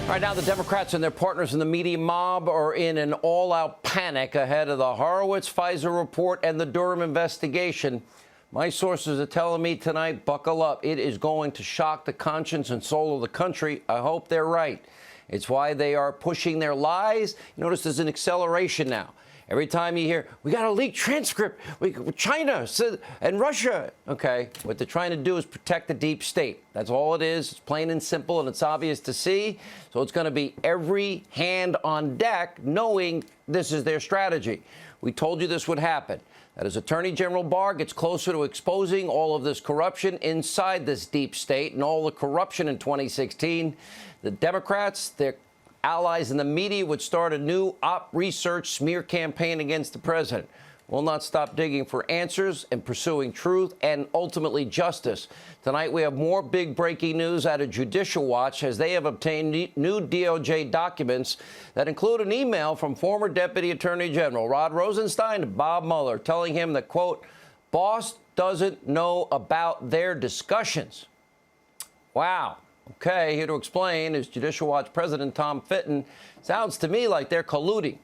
Right now, the Democrats and their partners in the media mob are in an all-out panic ahead of the Horowitz Pfizer report and the Durham investigation. My sources are telling me tonight, buckle up. It is going to shock the conscience and soul of the country. I hope they're right. It's why they are pushing their lies. You notice there's an acceleration now. Every time you hear, we got a leaked transcript, China and Russia. Okay, what they're trying to do is protect the deep state. That's all it is. It's plain and simple, and it's obvious to see. So it's going to be every hand on deck, knowing this is their strategy. We told you this would happen. That as Attorney General Barr gets closer to exposing all of this corruption inside this deep state and all the corruption in 2016, the Democrats, their allies in the media would start a new op research smear campaign against the president. We'll not stop digging for answers and pursuing truth and ultimately justice. Tonight, we have more big breaking news out of Judicial Watch as they have obtained new DOJ documents that include an email from former Deputy Attorney General Rod Rosenstein to Bob Mueller telling him that, quote, boss doesn't know about their discussions. Wow. Okay, here to explain is Judicial Watch President Tom Fitton. Sounds to me like they're colluding.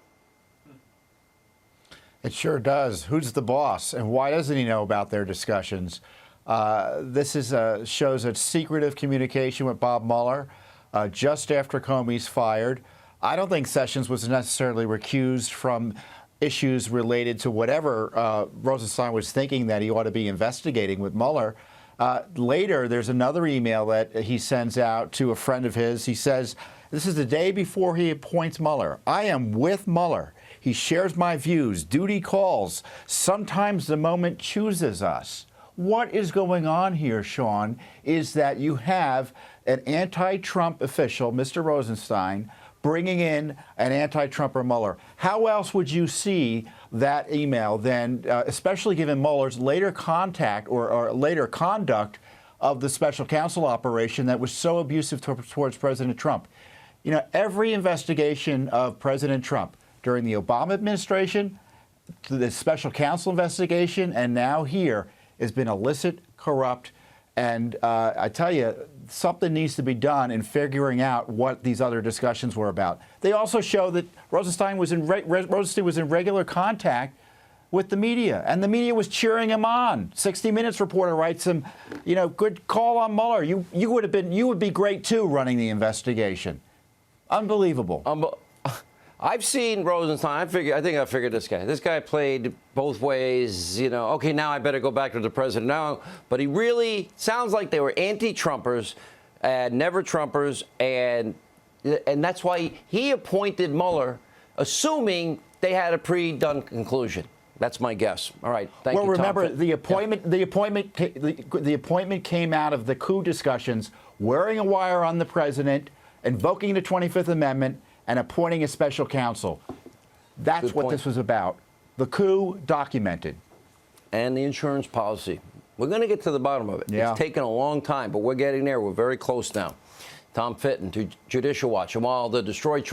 It sure does. Who's the boss, and why doesn't he know about their discussions? This shows a secretive communication with Bob Mueller just after Comey's fired. I don't think Sessions was necessarily recused from issues related to whatever Rosenstein was thinking that he ought to be investigating with Mueller. Later, there's another email that he sends out to a friend of his. He says, this is the day before he appoints Mueller. I am with Mueller. He shares my views. Duty calls. Sometimes the moment chooses us. What is going on here, Sean, is that you have an anti-Trump official, Mr. Rosenstein, bringing in an anti-Trumper Mueller. How else would you see that email than, especially given Mueller's later contact or later conduct of the special counsel operation that was so abusive towards President Trump? You know, every investigation of President Trump during the Obama administration, the special counsel investigation, and now here has been illicit, corrupt, and I tell you, something needs to be done in figuring out what these other discussions were about. They also show that Rosenstein was in regular contact with the media, and the media was cheering him on. 60 Minutes reporter writes him, you know, good call on Mueller. You would be great too running the investigation. Unbelievable. I've seen Rosenstein. I think I figured this guy. This guy played both ways. You know, okay, now I better go back to the president now. But he really sounds like they were anti-Trumpers, never Trumpers, and that's why he appointed Mueller, assuming they had a pre-done conclusion. That's my guess. All right. Thank you, Tom. Well, remember, the appointment came out of the coup discussions, wearing a wire on the president, invoking the 25th Amendment, and appointing a special counsel. That's what this was about. The coup documented. And the insurance policy. We're going to get to the bottom of it. Yeah. It's taken a long time, but we're getting there. We're very close now. Tom Fitton to Judicial Watch. And while the Destroy Trump